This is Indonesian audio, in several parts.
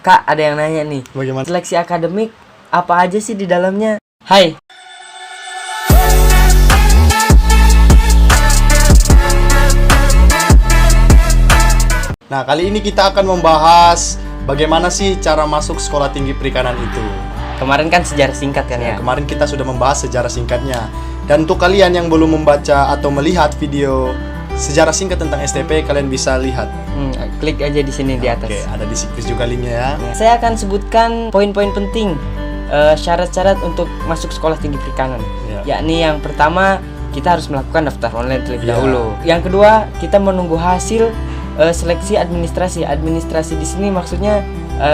Kak, ada yang nanya nih. Bagaimana? Seleksi akademik apa aja sih di dalamnya? Hai. Nah, kali ini kita akan membahas bagaimana sih cara masuk sekolah tinggi perikanan itu. Kemarin kan sejarah singkat kan ya? Kemarin kita sudah membahas sejarah singkatnya. Dan untuk kalian yang belum membaca atau melihat video sejarah singkat tentang STP, kalian bisa lihat. Klik aja di sini di atas. Oke, ada di situs juga linknya ya. Saya akan sebutkan poin-poin penting syarat-syarat untuk masuk sekolah tinggi perikanan. Yakni yang pertama, kita harus melakukan daftar online terlebih dahulu. Yang kedua, kita menunggu hasil seleksi administrasi. Administrasi di sini maksudnya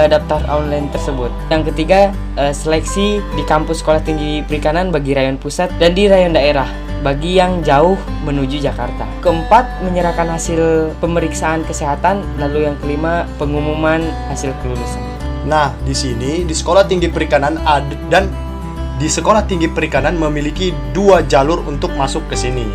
daftar online tersebut. Yang ketiga, seleksi di kampus sekolah tinggi perikanan bagi rayon pusat dan di rayon daerah bagi yang jauh menuju Jakarta. Keempat, menyerahkan hasil pemeriksaan kesehatan. Lalu yang kelima, pengumuman hasil kelulusan. Nah, di sini di sekolah tinggi perikanan di sekolah tinggi perikanan memiliki dua jalur untuk masuk ke sini.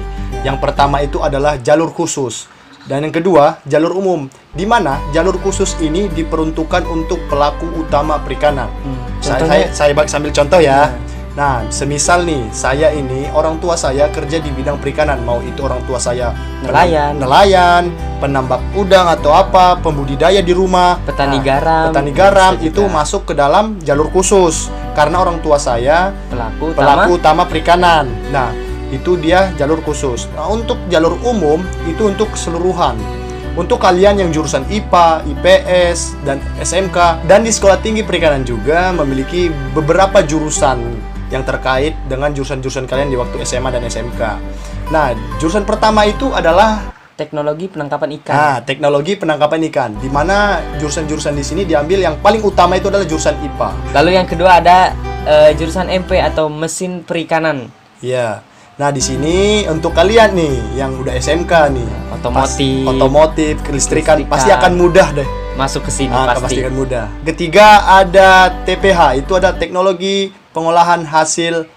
Yang pertama itu adalah jalur khusus. Dan yang kedua, jalur umum, di mana jalur khusus ini diperuntukkan untuk pelaku utama perikanan. Saya sambil contoh ya. Nah, semisal nih, saya ini orang tua saya kerja di bidang perikanan, mau itu orang tua saya nelayan, penambak udang atau apa, pembudidaya di rumah, petani garam itu masuk ke dalam jalur khusus karena orang tua saya pelaku utama perikanan. Nah, itu dia jalur khusus. Nah, untuk jalur umum itu untuk keseluruhan. Untuk kalian yang jurusan IPA, IPS, dan SMK, dan di sekolah tinggi perikanan juga memiliki beberapa jurusan yang terkait dengan jurusan-jurusan kalian di waktu SMA dan SMK. Nah, jurusan pertama itu adalah teknologi penangkapan ikan. Nah, teknologi penangkapan ikan, di mana jurusan-jurusan di sini diambil yang paling utama itu adalah jurusan IPA. Lalu yang kedua ada jurusan MP atau mesin perikanan. Iya. Nah, di sini untuk kalian nih yang udah SMK nih, otomotif, kelistrikan pasti akan mudah deh masuk ke sini. Pasti akan mudah. Ketiga ada TPH, itu ada teknologi pengolahan hasil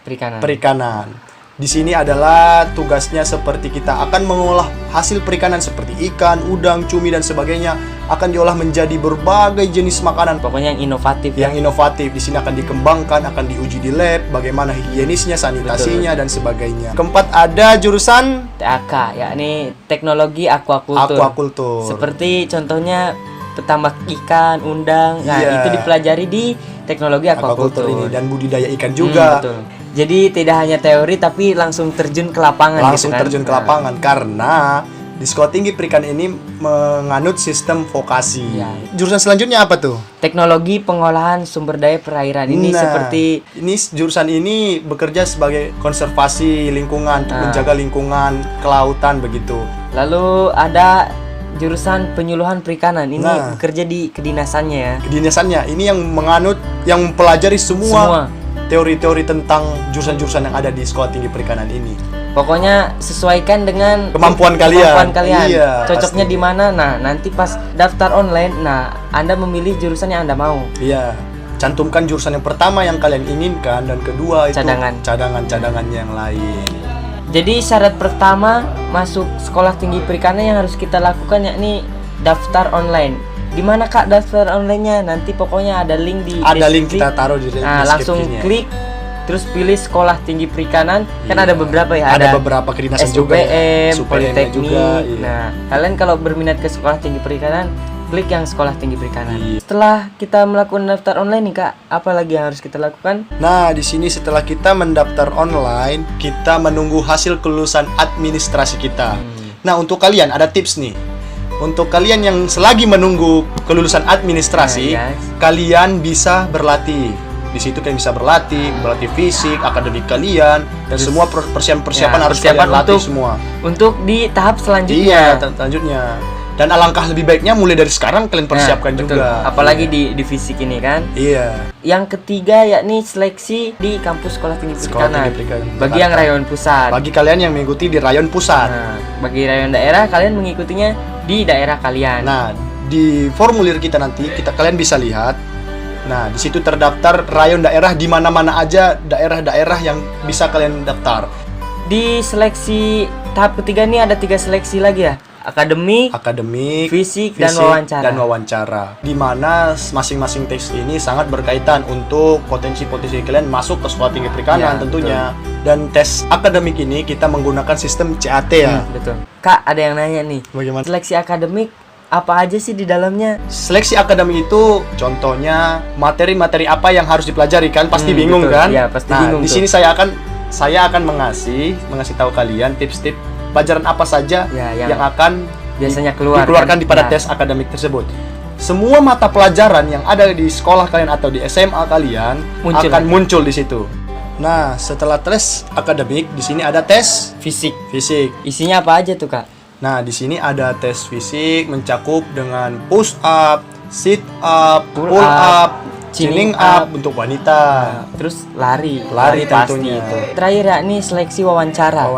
perikanan. Di sini adalah tugasnya seperti kita akan mengolah hasil perikanan seperti ikan, udang, cumi dan sebagainya, akan diolah menjadi berbagai jenis makanan. Pokoknya yang inovatif. Yang inovatif di sini akan dikembangkan, akan diuji di lab, bagaimana higienisnya, sanitasinya dan sebagainya. Keempat ada jurusan TAK, yakni teknologi aquaculture. Seperti contohnya petambak ikan, undang. Nah, itu dipelajari di teknologi aquaculture ini dan budidaya ikan juga. Betul. Jadi tidak hanya teori tapi langsung terjun ke lapangan. Terjun ke lapangan karena di sekolah tinggi perikanan ini menganut sistem vokasi. Jurusan selanjutnya apa tuh? Teknologi pengolahan sumber daya perairan. Ini jurusan ini bekerja sebagai konservasi lingkungan, untuk menjaga lingkungan kelautan begitu. Lalu ada jurusan penyuluhan perikanan. Ini bekerja di kedinasannya ya. Kedinasannya ini yang menganut, yang mempelajari semua teori-teori tentang jurusan-jurusan yang ada di sekolah tinggi perikanan ini. Pokoknya sesuaikan dengan kemampuan kalian. Iya, cocoknya di mana. Nah, nanti pas daftar online, Anda memilih jurusan yang Anda mau. Iya. Cantumkan jurusan yang pertama yang kalian inginkan dan kedua itu cadangan-cadangannya yang lain. Jadi syarat pertama masuk sekolah tinggi perikanan yang harus kita lakukan yakni daftar online. Di mana Kak daftar online-nya? Nanti pokoknya ada link di deskripsi. Link kita taruh di deskripsinya. Nah, langsung klik terus pilih sekolah tinggi perikanan. Kan ada beberapa ya, ada beberapa kedinasan juga ya. Politeknik juga, Nah, kalian kalau berminat ke sekolah tinggi perikanan, klik yang sekolah tinggi perikanan. Setelah kita melakukan daftar online nih Kak, apa lagi yang harus kita lakukan? Nah, di sini setelah kita mendaftar online, kita menunggu hasil kelulusan administrasi kita. Nah, untuk kalian ada tips nih. Untuk kalian yang selagi menunggu kelulusan administrasi, kalian bisa berlatih. Di situ kalian bisa berlatih fisik, akademik kalian, dan semua persiapan harus kalian latih semua. Untuk di tahap selanjutnya. Selanjutnya. Dan alangkah lebih baiknya mulai dari sekarang kalian persiapkan juga. Apalagi di fisik ini kan. Iya. Yang ketiga yakni seleksi di kampus sekolah tinggi perikanan. Bagi yang rayon pusat. Bagi kalian yang mengikuti di rayon pusat. Bagi rayon daerah kalian mengikutinya di daerah kalian. Nah, di formulir kita nanti kalian bisa lihat. Nah, di situ terdaftar rayon daerah di mana-mana aja daerah-daerah yang bisa kalian daftar. Di seleksi tahap ketiga ini ada 3 seleksi lagi ya. akademik, fisik dan wawancara. Di mana masing-masing tes ini sangat berkaitan untuk potensi-potensi kalian masuk ke sekolah tinggi perikanan tentunya. Betul. Dan tes akademik ini kita menggunakan sistem CAT ya. Betul. Kak, ada yang nanya nih. Bagaimana? Seleksi akademik apa aja sih di dalamnya? Seleksi akademik itu contohnya materi-materi apa yang harus dipelajari kan? Pasti bingung betul. kan? Iya, pasti bingung. Di sini saya akan mengasih tahu kalian tips-tips pelajaran apa saja yang akan biasanya dikeluarkan di pada tes akademik tersebut. Semua mata pelajaran yang ada di sekolah kalian atau di SMA kalian akan muncul di situ. Nah, setelah tes akademik, di sini ada tes fisik. Isinya apa aja tuh, Kak? Nah, di sini ada tes fisik mencakup dengan push up, sit up, pull up, chin up untuk wanita. Terus lari tentunya. Itu. Terakhir yakni seleksi wawancara.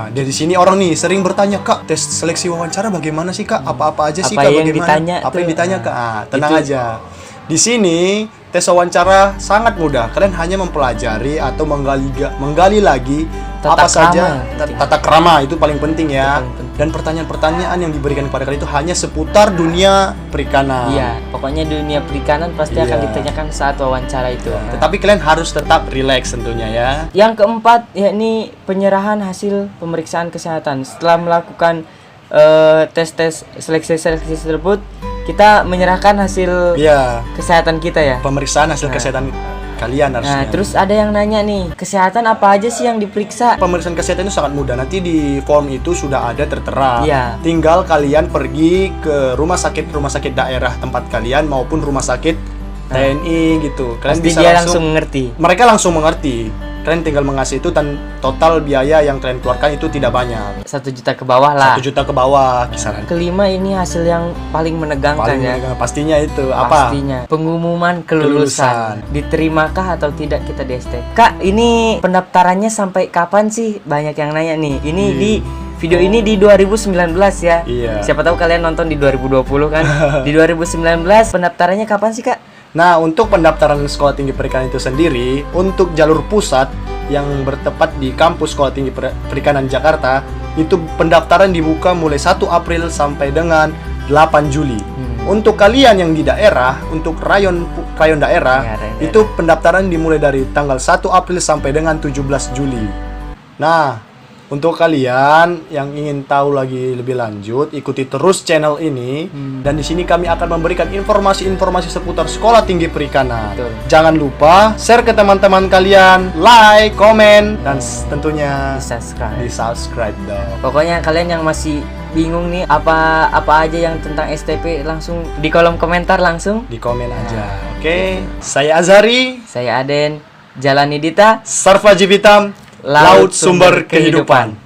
Dari sini orang nih sering bertanya, Kak, tes seleksi wawancara bagaimana sih, Kak? Apa aja sih, Kak? Apa yang ditanya, Kak? Tenang aja. Di sini tes wawancara sangat mudah. Kalian hanya mempelajari atau menggali lagi tata krama itu paling penting ya. Dan pertanyaan-pertanyaan yang diberikan kepada kalian itu hanya seputar dunia perikanan. Iya, pokoknya dunia perikanan pasti akan ditanyakan saat wawancara itu. Tetapi kalian harus tetap rileks tentunya ya. Yang keempat yakni penyerahan hasil pemeriksaan kesehatan. Setelah melakukan tes-tes seleksi tersebut, kita menyerahkan hasil kesehatan kita ya. Pemeriksaan hasil kesehatan kalian harusnya. Nah, terus ada yang nanya nih, kesehatan apa aja sih yang diperiksa? Pemeriksaan kesehatan itu sangat mudah. Nanti di form itu sudah ada tertera. Iya. Tinggal kalian pergi ke rumah sakit daerah tempat kalian maupun rumah sakit TNI gitu. Kalian pasti bisa langsung mengerti. Mereka langsung mengerti. Kalian tinggal mengasih itu dan total biaya yang kalian keluarkan itu tidak banyak. 1 juta ke bawah lah. 1 juta ke bawah kisaran. Kelima ini hasil yang paling menegangkan. Pastinya itu apa? Pastinya pengumuman kelulusan. Diterimakah atau tidak kita di ST. Kak, ini pendaftarannya sampai kapan sih? Banyak yang nanya nih. Ini di video ini di 2019 ya. Iya. Siapa tahu kalian nonton di 2020 kan. Di 2019 pendaftarannya kapan sih, Kak? Nah, untuk pendaftaran Sekolah Tinggi Perikanan itu sendiri, untuk jalur pusat yang bertepat di kampus Sekolah Tinggi Perikanan Jakarta, itu pendaftaran dibuka mulai 1 April sampai dengan 8 Juli. Untuk kalian yang di daerah, untuk rayon daerah, itu pendaftaran dimulai dari tanggal 1 April sampai dengan 17 Juli. Nah, untuk kalian yang ingin tahu lagi lebih lanjut, ikuti terus channel ini. Dan di sini kami akan memberikan informasi-informasi seputar Sekolah Tinggi Perikanan. Betul. Jangan lupa share ke teman-teman kalian, like, komen, dan tentunya di subscribe dong. Pokoknya kalian yang masih bingung nih apa aja yang tentang STP, langsung di kolom komentar langsung. Di komen aja. Oke. Saya Azari. Saya Aden. Jalani Dita. Sarfa Jivitam. Laut Sumber Kehidupan.